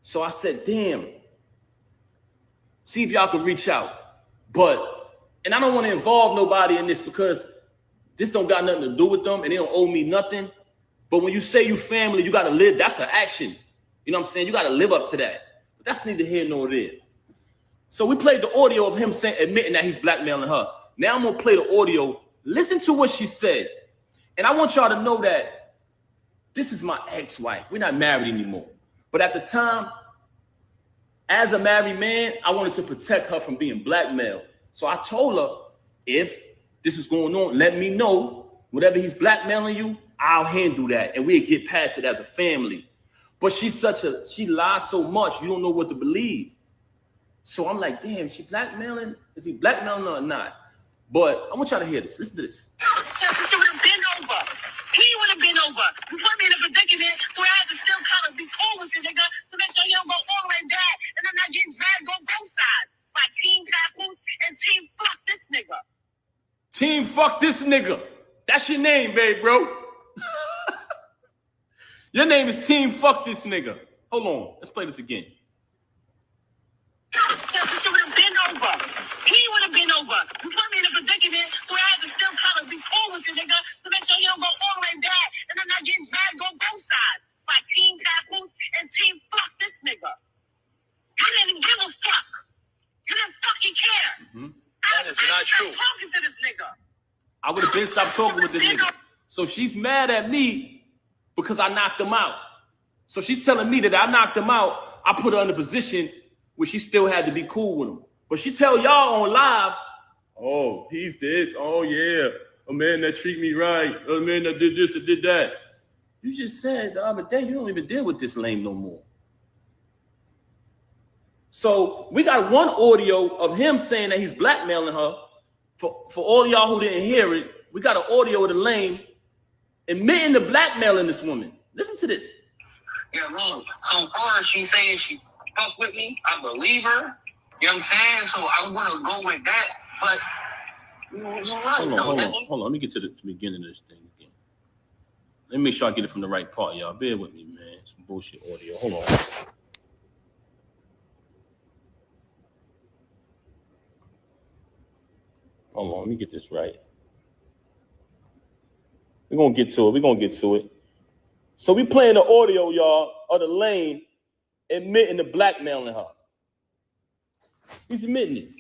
So I said, damn, see if y'all can reach out. And I don't want to involve nobody in this because this don't got nothing to do with them and they don't owe me nothing. But when you say you family, you got to live. That's an action. You know what I'm saying? You got to live up to that. But that's neither here nor there. So we played the audio of him admitting that he's blackmailing her. Now I'm going to play the audio. Listen to what she said. And I want y'all to know that this is my ex-wife. We're not married anymore. But at the time, as a married man, I wanted to protect her from being blackmailed. So I told her, if this is going on, let me know. Whatever he's blackmailing you, I'll handle that. And we'll get past it as a family. But she lies so much, you don't know what to believe. So I'm like, damn, she blackmailing? Is he blackmailing her or not? But I want y'all to hear this. Listen to this. She would have been over. He would have been over. You put me in a predicament, so I had to still kind of be cool with the nigga to make sure he don't go all the way back and I'm not getting dragged on both sides by Team Papoose and Team Fuck This Nigga. Team Fuck This Nigga. That's your name, babe, bro. Your name is Team Fuck This Nigga. Hold on. Let's play this again. She would have been over. He would have been over. You put me in a predicament, so I had to still kind of be cool with the nigga to make sure he don't go all the way back and I'm not getting dragged on both sides by Team Papoose and Team Fuck This Nigga. You didn't give a fuck. You didn't fucking care. That is not true. Talking to this nigga. I would have been stopped talking with this nigga. So she's mad at me because I knocked him out. So she's telling me that I knocked him out. I put her in a position where she still had to be cool with him. But she tell y'all on live, oh, he's this. Oh, yeah. A man that treat me right. A man that did this and did that. You just said the other day you don't even deal with this lame no more. So we got one audio of him saying that he's blackmailing her. For all y'all who didn't hear it, we got an audio of the lame admitting to blackmailing this woman. Listen to this. Yeah, man. So far as she saying she fuck with me, I believe her. You know what I'm saying? So I'm gonna go with that. But you're right. Hold on. Let me get to the beginning of this thing again. Let me make sure I get it from the right part, y'all. Bear with me, man. Some bullshit audio. Hold on. Hold on, let me get this right. We're gonna get to it. So we playing the audio, y'all, of the lame admitting to blackmailing her. He's admitting it.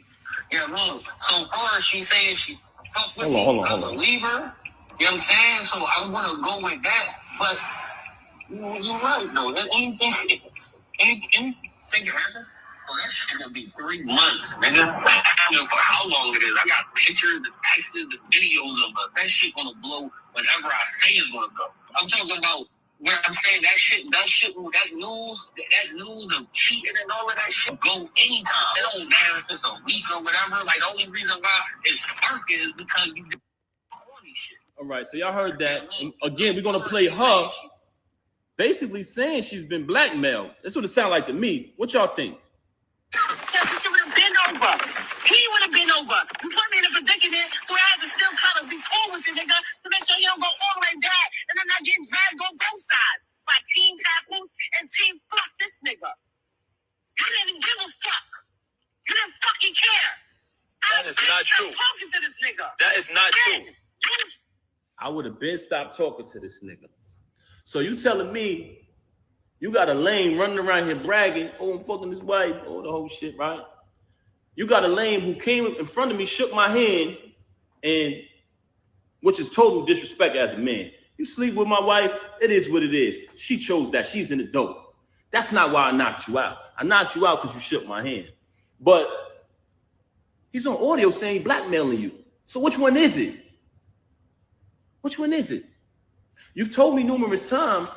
Yeah, man. So far as she saying she fuck with me, I believe her. You know what I'm saying? So I'm gonna go with that. But you're right, though. Anything can happen. Oh, that shit gonna be 3 months, nigga. I don't know for how long it is. I got pictures, the texts, the videos of it. That shit gonna blow whenever I say it's gonna go. I'm talking about where I'm saying that news of cheating and all of that shit go anytime. It don't matter if it's a week or whatever. Like, the only reason why it's sparking is because you do all these shit. All right, so y'all heard that. And again, we're gonna play her basically saying she's been blackmailed. That's what it sounds like to me. What y'all think? She would have been over. He would have been over. You put me in a predicament, so I had to still kind of be cool with the nigga to make sure he don't go all the way back and I'm not getting dragged on both sides by Team Papoose and Team Fuck This Nigga. You didn't give a fuck. You didn't fucking care. That is not true. Talking to this nigga. That is not true. I would have been stopped talking to this nigga. So you telling me you got a lame running around here bragging, oh, I'm fucking his wife, oh, the whole shit, right? You got a lame who came in front of me, shook my hand, and which is total disrespect as a man. You sleep with my wife, it is what it is. She chose that. She's in the dope. That's not why I knocked you out. I knocked you out because you shook my hand. But he's on audio saying he's blackmailing you. So which one is it? Which one is it? You've told me numerous times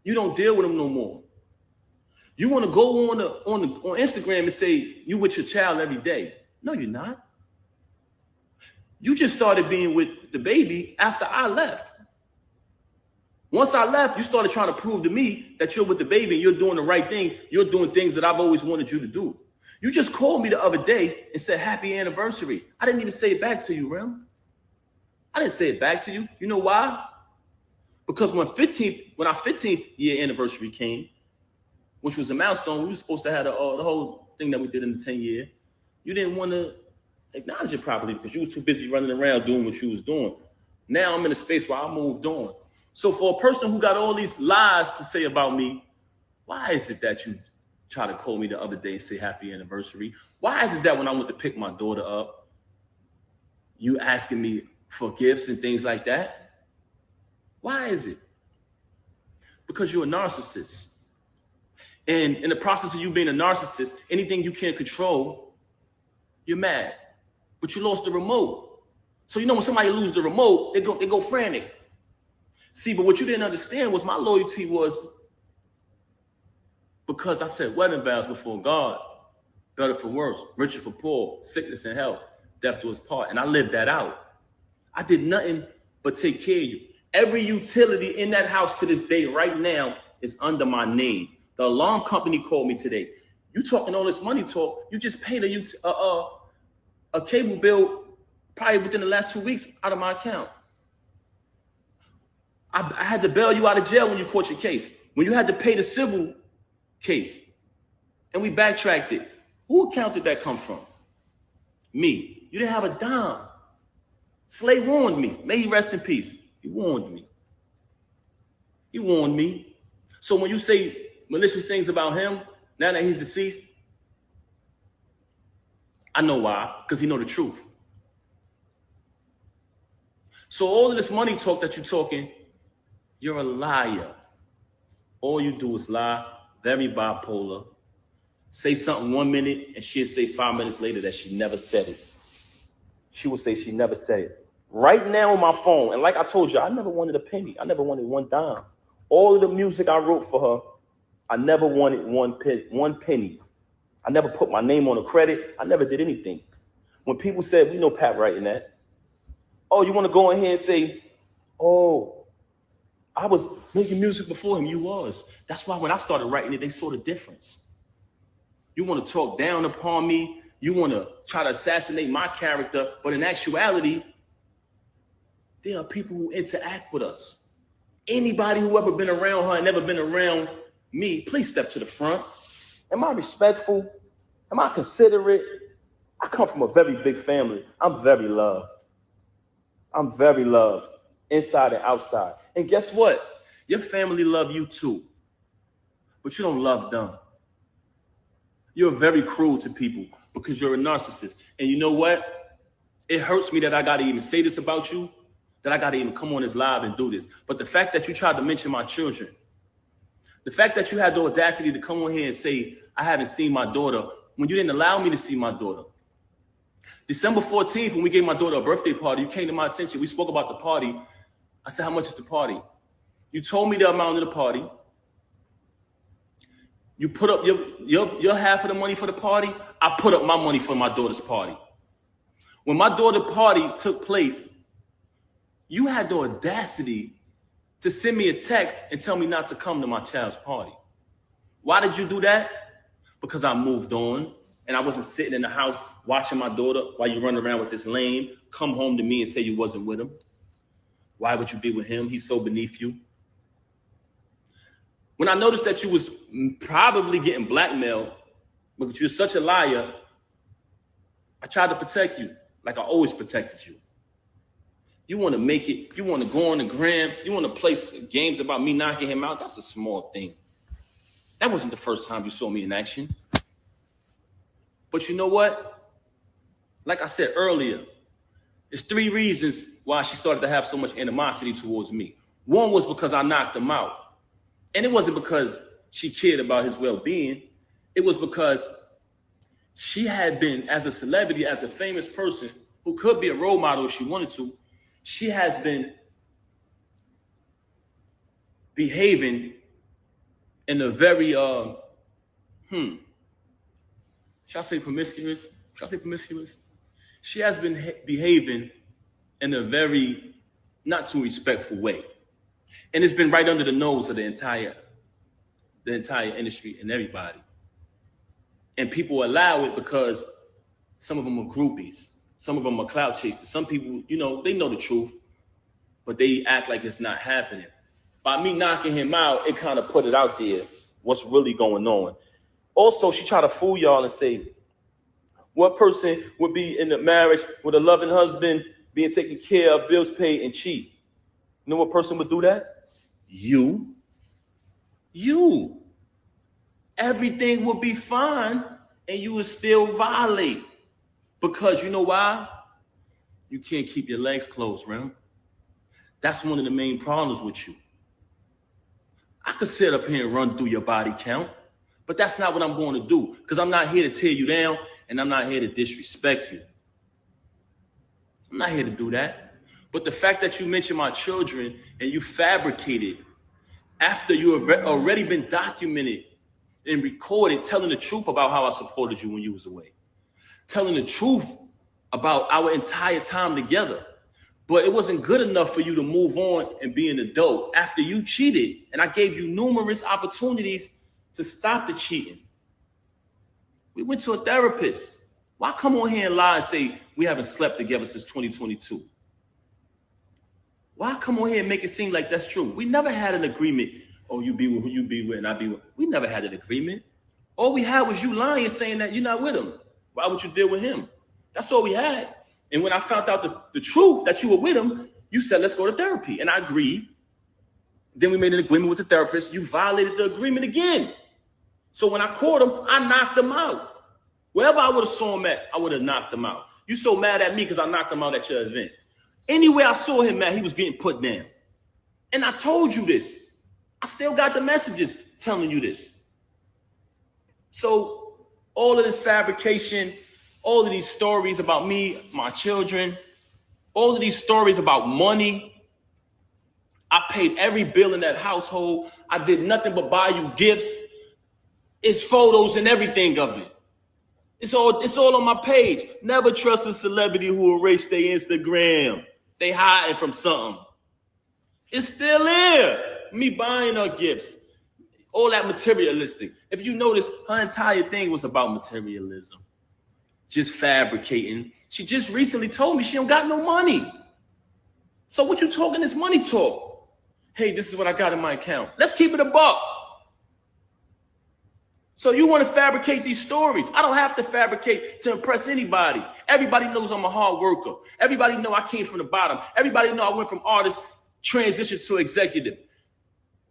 you don't deal with him no more. You want to go on Instagram and say you with your child every day. No, you're not. You just started being with the baby after I left. Once I left, you started trying to prove to me that you're with the baby and you're doing the right thing. You're doing things that I've always wanted you to do. You just called me the other day and said happy anniversary. I didn't even say it back to you, Rem. I didn't say it back to you. You know why? Because when our 15th year anniversary came, which was a milestone. We were supposed to have the whole thing that we did in the 10-year. You didn't want to acknowledge it properly because you was too busy running around doing what you was doing. Now I'm in a space where I moved on. So for a person who got all these lies to say about me, why is it that you try to call me the other day and say happy anniversary? Why is it that when I went to pick my daughter up, you asking me for gifts and things like that? Why is it? Because you're a narcissist. And in the process of you being a narcissist, anything you can't control, you're mad. But you lost the remote. So you know when somebody loses the remote, they go frantic. See, but what you didn't understand was my loyalty was because I said wedding vows before God, better for worse, richer for poor, sickness and health, death to his part. And I lived that out. I did nothing but take care of you. Every utility in that house to this day right now is under my name. The alarm company called me today. You talking all this money talk, you just paid a cable bill probably within the last 2 weeks out of my account. I had to bail you out of jail when you caught your case. When you had to pay the civil case, and we backtracked it. Who account did that come from? Me. You didn't have a dime. Slay warned me. May he rest in peace. He warned me. He warned me. So when you say malicious things about him, now that he's deceased, I know why, because he know the truth. So all of this money talk that you're talking, you're a liar. All you do is lie, very bipolar. Say something 1 minute and she'll say 5 minutes later that she never said it. She will say she never said it. Right now on my phone, and like I told you, I never wanted a penny. I never wanted one dime. All of the music I wrote for her, I never wanted one penny. I never put my name on a credit. I never did anything. When people said, we know Pat writing that. Oh, you want to go in here and say, oh, I was making music before him. You was. That's why when I started writing it, they saw the difference. You want to talk down upon me. You want to try to assassinate my character. But in actuality, there are people who interact with us. Anybody who ever been around her and never been around me, please step to the front. Am I respectful? Am I considerate? I come from a very big family. I'm very loved. I'm very loved, inside and outside. And guess what? Your family love you too, but you don't love them. You're very cruel to people because you're a narcissist. And you know what? It hurts me that I got to even say this about you, that I got to even come on this live and do this. But the fact that you tried to mention my children, the fact that you had the audacity to come on here and say, I haven't seen my daughter, when you didn't allow me to see my daughter. December 14th, when we gave my daughter a birthday party, you came to my attention. We spoke about the party. I said, how much is the party? You told me the amount of the party. You put up your half of the money for the party. I put up my money for my daughter's party. When my daughter's party took place, you had the audacity to send me a text and tell me not to come to my child's party. Why did you do that? Because I moved on and I wasn't sitting in the house watching my daughter while you run around with this lame, come home to me and say you wasn't with him. Why would you be with him? He's so beneath you. When I noticed that you was probably getting blackmailed because you're such a liar, I tried to protect you like I always protected you. You want to make it, you want to go on the gram, you want to play games about me knocking him out, that's a small thing. That wasn't the first time you saw me in action. But you know what? Like I said earlier, there's 3 reasons why she started to have so much animosity towards me. One was because I knocked him out. And it wasn't because she cared about his well-being. It was because she had been, as a celebrity, as a famous person who could be a role model if she wanted to, she has been behaving in a very, should I say promiscuous? Should I say promiscuous? She has been behaving in a very not too respectful way. And it's been right under the nose of the entire industry and everybody. And people allow it because some of them are groupies. Some of them are clout chasers. Some people, you know, they know the truth, but they act like it's not happening. By me knocking him out, it kind of put it out there what's really going on. Also, she tried to fool y'all and say, what person would be in a marriage with a loving husband, being taken care of, bills paid, and cheat? You know what person would do that? You. You. Everything would be fine, and you would still violate. Because you know why? You can't keep your legs closed, Rem. That's one of the main problems with you. I could sit up here and run through your body count, but that's not what I'm going to do, because I'm not here to tear you down, and I'm not here to disrespect you. I'm not here to do that. But the fact that you mentioned my children and you fabricated after you have already been documented and recorded telling the truth about how I supported you when you was away, telling the truth about our entire time together. But it wasn't good enough for you to move on and be an adult after you cheated. And I gave you numerous opportunities to stop the cheating. We went to a therapist. Why come on here and lie and say we haven't slept together since 2022? Why come on here and make it seem like that's true? We never had an agreement. Oh, you be with who you be with and I be with. We never had an agreement. All we had was you lying, saying that you're not with him. Why would you deal with him? That's all we had. And when I found out the truth that you were with him, you said, let's go to therapy. And I agreed. Then we made an agreement with the therapist. You violated the agreement again. So when I caught him, I knocked him out. Wherever I would have saw him at, I would have knocked him out. You so mad at me because I knocked him out at your event. Anywhere I saw him at, he was getting put down. And I told you this. I still got the messages telling you this. So all of this fabrication, all of these stories about me, my children, all of these stories about money. I paid every bill in that household. I did nothing but buy you gifts. It's photos and everything of it. It's all on my page. Never trust a celebrity who erased their Instagram. They hiding from something. It's still there. Me buying her gifts. All that materialistic. If you notice, her entire thing was about materialism. Just fabricating. She just recently told me she don't got no money. So what you talking this money talk? Hey, this is what I got in my account. Let's keep it a buck. So you want to fabricate these stories. I don't have to fabricate to impress anybody. Everybody knows I'm a hard worker. Everybody know I came from the bottom. Everybody know I went from artist, transition to executive.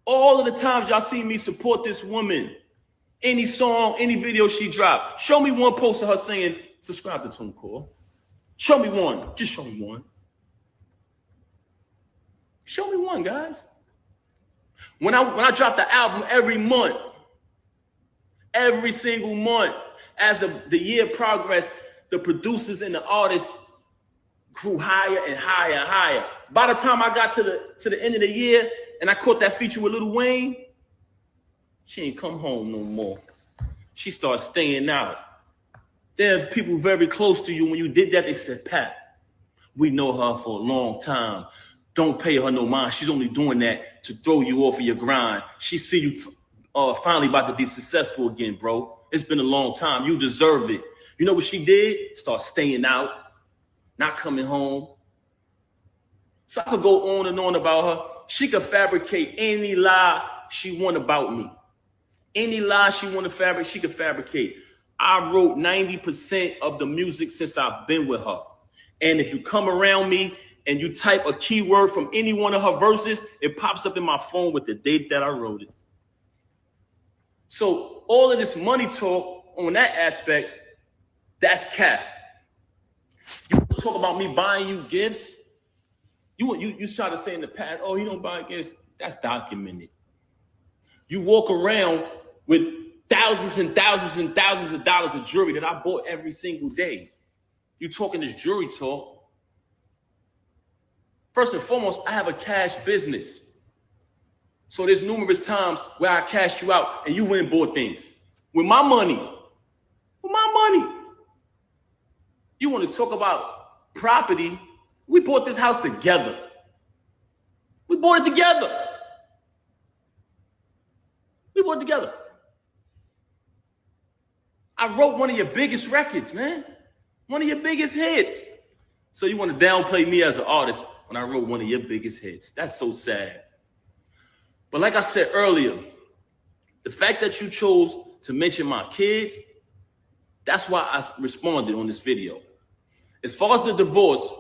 All of the times y'all see me support this woman, any song, any video she dropped, show me one post of her saying, subscribe to TuneCore. Show me one. Just show me one. Show me one, guys. When I drop the album every month, every single month, as the year progressed, the producers and the artists grew higher and higher and higher. By the time I got to the end of the year and I caught that feature with Lil Wayne, she ain't come home no more. She started staying out. There's people very close to you. When you did that, they said, Pat, we know her for a long time. Don't pay her no mind. She's only doing that to throw you off of your grind. She see you finally about to be successful again, bro. It's been a long time. You deserve it. You know what she did? Start staying out, not coming home. So I could go on and on about her. She could fabricate any lie she want about me. Any lie she want to fabricate, she could fabricate. I wrote 90% of the music since I've been with her. And if you come around me and you type a keyword from any one of her verses, it pops up in my phone with the date that I wrote it. So all of this money talk on that aspect, that's cap. You talk about me buying you gifts. You try to say in the past, oh, he don't buy gifts. That's documented. You walk around with thousands and thousands and thousands of dollars of jewelry that I bought every single day. You talking this jewelry talk. First and foremost, I have a cash business. So there's numerous times where I cashed you out and you went and bought things. With my money. With my money. You want to talk about property? We bought this house together. We bought it together. We bought it together. I wrote one of your biggest records, man. One of your biggest hits. So you want to downplay me as an artist when I wrote one of your biggest hits. That's so sad. But like I said earlier, The fact that you chose to mention my kids, that's why I responded on this video. As far as the divorce,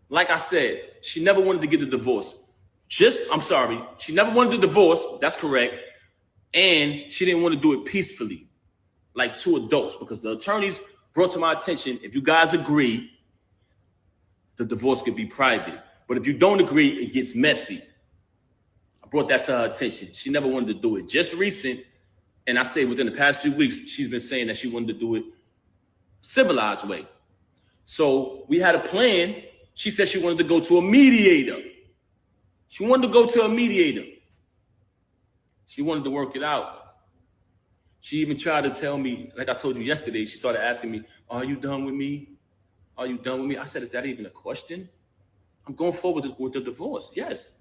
like I said, she never wanted to get a divorce. She never wanted a divorce, that's correct. And she didn't want to do it peacefully, like two adults, because the attorneys brought to my attention, if you guys agree, the divorce could be private. But if you don't agree, it gets messy. I brought that to her attention. She never wanted to do it. Just recent, and I say within the past few weeks, she's been saying that she wanted to do it civilized way. So we had a plan. She said she wanted to go to a mediator. She wanted to go to a mediator. She wanted to work it out. She even tried to tell me, like I told you yesterday, she started asking me, are you done with me? Are you done with me? I said, is that even a question? I'm going forward with the divorce, yes.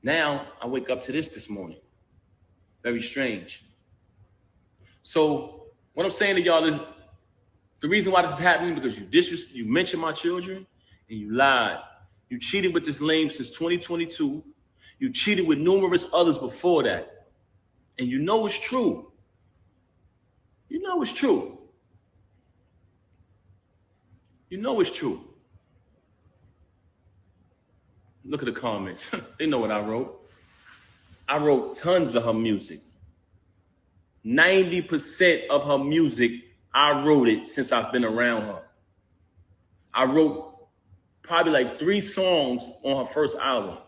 Now, I wake up to this morning. Very strange. So, what I'm saying to y'all is, the reason why this is happening because you mentioned my children and you lied. You cheated with this lame since 2022. You cheated with numerous others before that. And you know it's true. You know it's true. You know it's true. Look at the comments. They know what I wrote. I wrote tons of her music. 90% of her music, I wrote it since I've been around her. I wrote probably like 3 songs on her first album.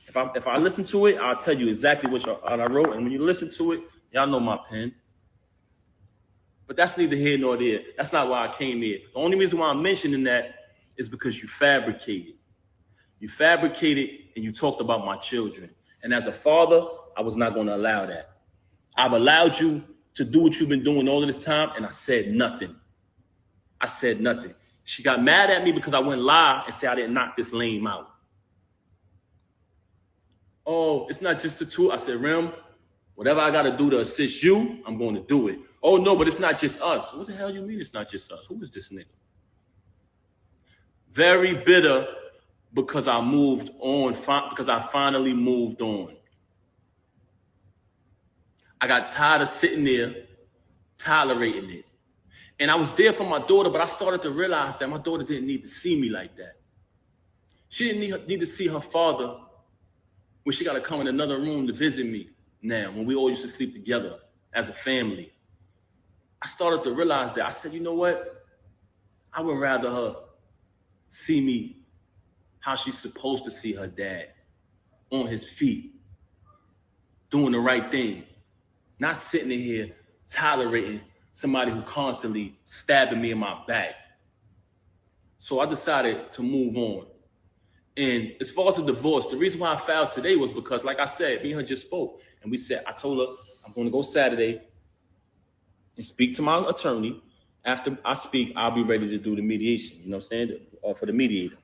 If I listen to it, I'll tell you exactly what I wrote. And when you listen to it, y'all know my pen. But that's neither here nor there. That's not why I came here. The only reason why I'm mentioning that is because you fabricated. You fabricated and you talked about my children. And as a father, I was not going to allow that. I've allowed you to do what you've been doing all of this time, and I said nothing. I said nothing. She got mad at me because I went live and said I didn't knock this lame out. Oh, it's not just the two. I said, Rem, whatever I got to do to assist you, I'm going to do it. Oh, no, but it's not just us. What the hell you mean it's not just us? Who is this nigga? Very bitter because I moved on, because I finally moved on. I got tired of sitting there tolerating it. And I was there for my daughter, but I started to realize that my daughter didn't need to see me like that. She didn't need to see her father when she got to come in another room to visit me now, when we all used to sleep together as a family. I started to realize that. I said, you know what? I would rather her see me how she's supposed to see her dad, on his feet, doing the right thing, not sitting in here tolerating somebody who constantly stabbing me in my back. So I decided to move on. And as far as the divorce, the reason why I filed today was because, like I said, me and her just spoke. And I told her, I'm going to go Saturday and speak to my attorney. After I speak, I'll be ready to do the mediation, you know what I'm saying, for the mediator.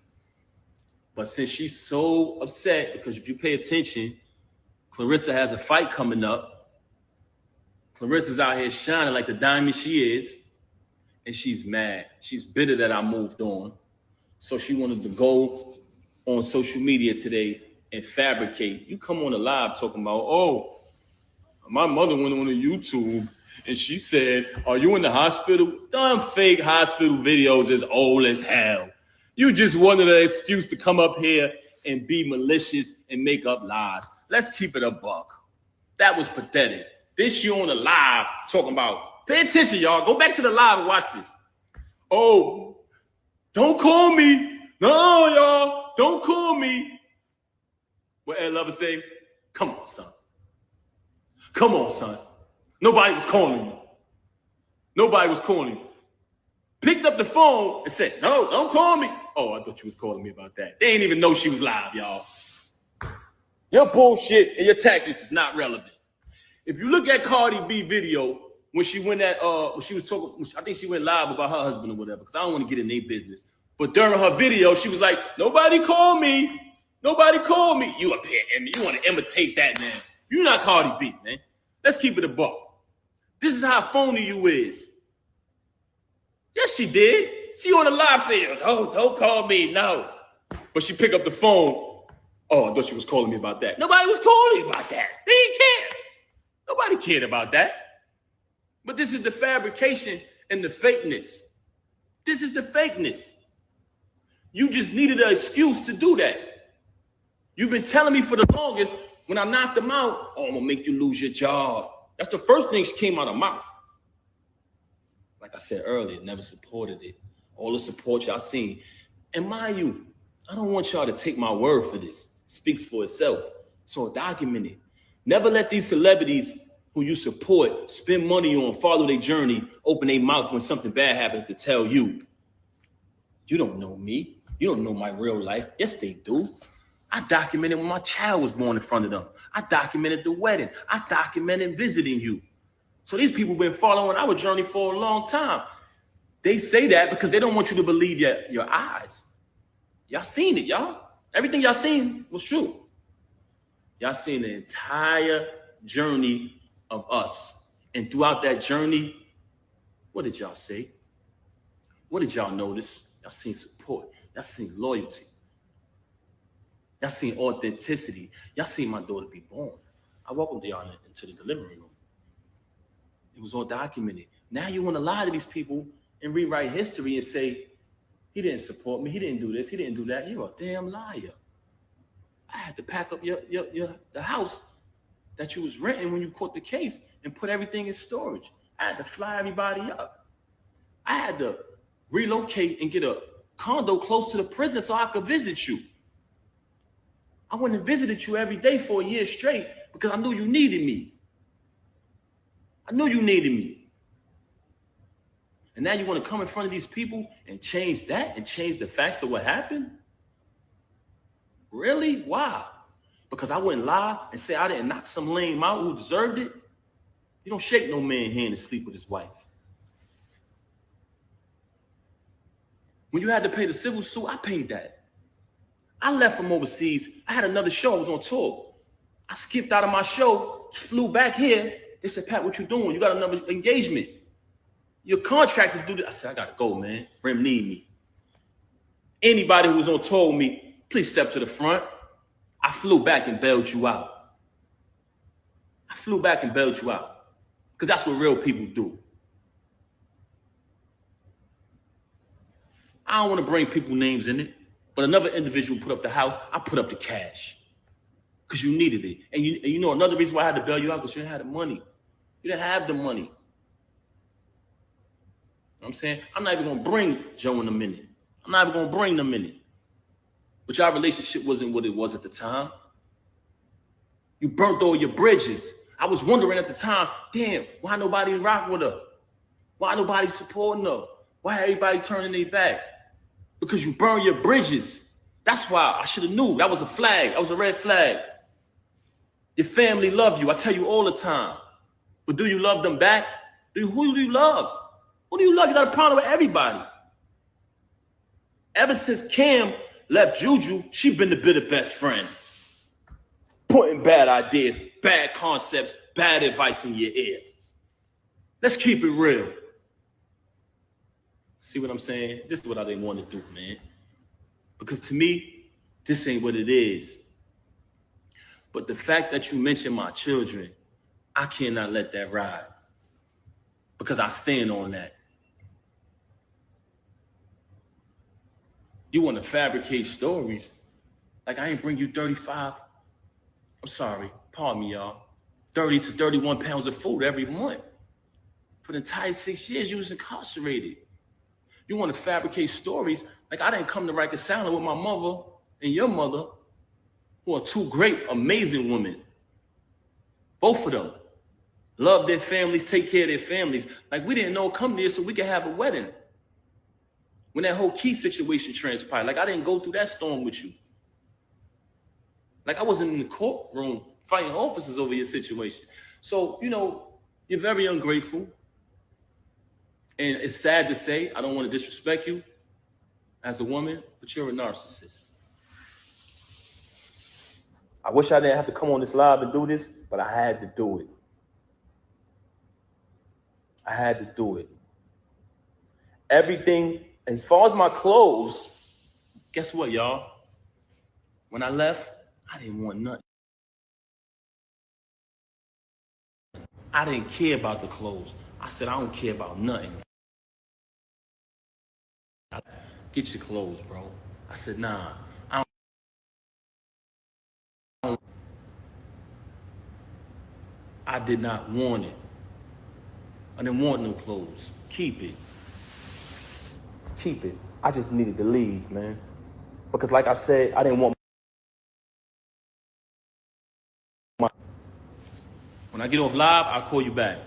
But since she's so upset, because if you pay attention, Clarissa has a fight coming up. Clarissa's out here shining like the diamond she is, and she's mad. She's bitter that I moved on. So she wanted to go on social media today and fabricate. You come on the live talking about, oh, my mother went on YouTube and she said, are you in the hospital? Dumb fake hospital videos is old as hell. You just wanted an excuse to come up here and be malicious and make up lies. Let's keep it a buck. That was pathetic. This you on the live talking about, pay attention, y'all. Go back to the live and watch this. Oh, don't call me. No, y'all, don't call me. What Ed Lover say? Come on, son. Come on, son. Nobody was calling you. Nobody was calling you. Picked up the phone and said, no, don't call me. Oh, I thought you was calling me about that. They didn't even know she was live, y'all. Your bullshit and your tactics is not relevant. If you look at Cardi B video, when she went when she was talking, I think she went live about her husband or whatever, because I don't want to get in their business. But during her video, she was like, nobody call me. Nobody call me. You up here, and you want to imitate that, man. You're not Cardi B, man. Let's keep it a buck. This is how phony you is. Yes, she did. She on the live saying, oh, don't call me, no. But she picked up the phone. Oh, I thought she was calling me about that. Nobody was calling me about that. They didn't care. Nobody cared about that. But this is the fabrication and the fakeness. This is the fakeness. You just needed an excuse to do that. You've been telling me for the longest, when I knocked them out, oh, I'm gonna make you lose your job. That's the first thing that came out of my mouth. Like I said earlier, never supported it. All the support y'all seen. And mind you, I don't want y'all to take my word for this. It speaks for itself. So document it. Never let these celebrities who you support spend money on, follow their journey, open their mouth when something bad happens to tell you, you don't know me. You don't know my real life. Yes, they do. I documented when my child was born in front of them. I documented the wedding. I documented visiting you. So these people been following our journey for a long time. They say that because they don't want you to believe your eyes. Y'all seen it, y'all. Everything y'all seen was true. Y'all seen the entire journey of us. And throughout that journey, what did y'all say? What did y'all notice? Y'all seen support. Y'all seen loyalty. Y'all seen authenticity. Y'all seen my daughter be born. I welcomed y'all into the delivery room. It was all documented. Now you want to lie to these people and rewrite history and say, he didn't support me. He didn't do this. He didn't do that. You're a damn liar. I had to pack up the house that you was renting when you caught the case and put everything in storage. I had to fly everybody up. I had to relocate and get a condo close to the prison so I could visit you. I went and visited you every day for a year straight because I knew you needed me. I knew you needed me. And now you want to come in front of these people and change that and change the facts of what happened? Really? Why? Because I wouldn't lie and say I didn't knock some lame out who deserved it? You don't shake no man's hand and sleep with his wife. When you had to pay the civil suit, I paid that. I left from overseas. I had another show. I was on tour. I skipped out of my show, flew back here. They said, Pat, what you doing? You got another engagement. You're contracted to do this. I said, I got to go, man. Remy need me. Anybody who was on tour with me, please step to the front. I flew back and bailed you out. I flew back and bailed you out. Because that's what real people do. I don't want to bring people names in it. But another individual put up the house. I put up the cash. Because you needed it. And you know another reason why I had to bail you out, because you didn't have the money. You didn't have the money. You know what I'm saying? I'm not even going to bring Joe in a minute. I'm not even going to bring them in it. But your relationship wasn't what it was at the time. You burnt all your bridges. I was wondering at the time, damn, why nobody rock with her? Why nobody supporting her? Why everybody turning their back? Because you burned your bridges. That's why I should have knew. That was a flag. That was a red flag. Your family love you. I tell you all the time. But do you love them back? Who do you love? Who do you love? You got a problem with everybody. Ever since Cam left Juju, she been the bitter best friend. Putting bad ideas, bad concepts, bad advice in your ear. Let's keep it real. See what I'm saying? This is what I didn't want to do, man. Because to me, this ain't what it is. But the fact that you mentioned my children, I cannot let that ride. Because I stand on that. You want to fabricate stories. Like I ain't bring you 35, I'm sorry, pardon me, y'all, 30 to 31 pounds of food every month. For the entire 6 years, you was incarcerated. You want to fabricate stories. Like I didn't come to reconcile with my mother and your mother, who are two great, amazing women. Both of them love their families, take care of their families. Like we didn't know come there so we could have a wedding. When that whole key situation transpired, like I didn't go through that storm with you. Like I wasn't in the courtroom fighting officers over your situation. So, you know, you're very ungrateful. And it's sad to say, I don't want to disrespect you as a woman, but you're a narcissist. I wish I didn't have to come on this live and do this, but I had to do it. I had to do it. Everything, as far as my clothes, guess what, y'all? When I left, I didn't want nothing. I didn't care about the clothes. I said, I don't care about nothing. Get your clothes, bro. I said, nah, I did not want it. I didn't want no clothes. Keep it. Keep it. I just needed to leave, man. Because like I said, I didn't want my... When I get off live, I'll call you back.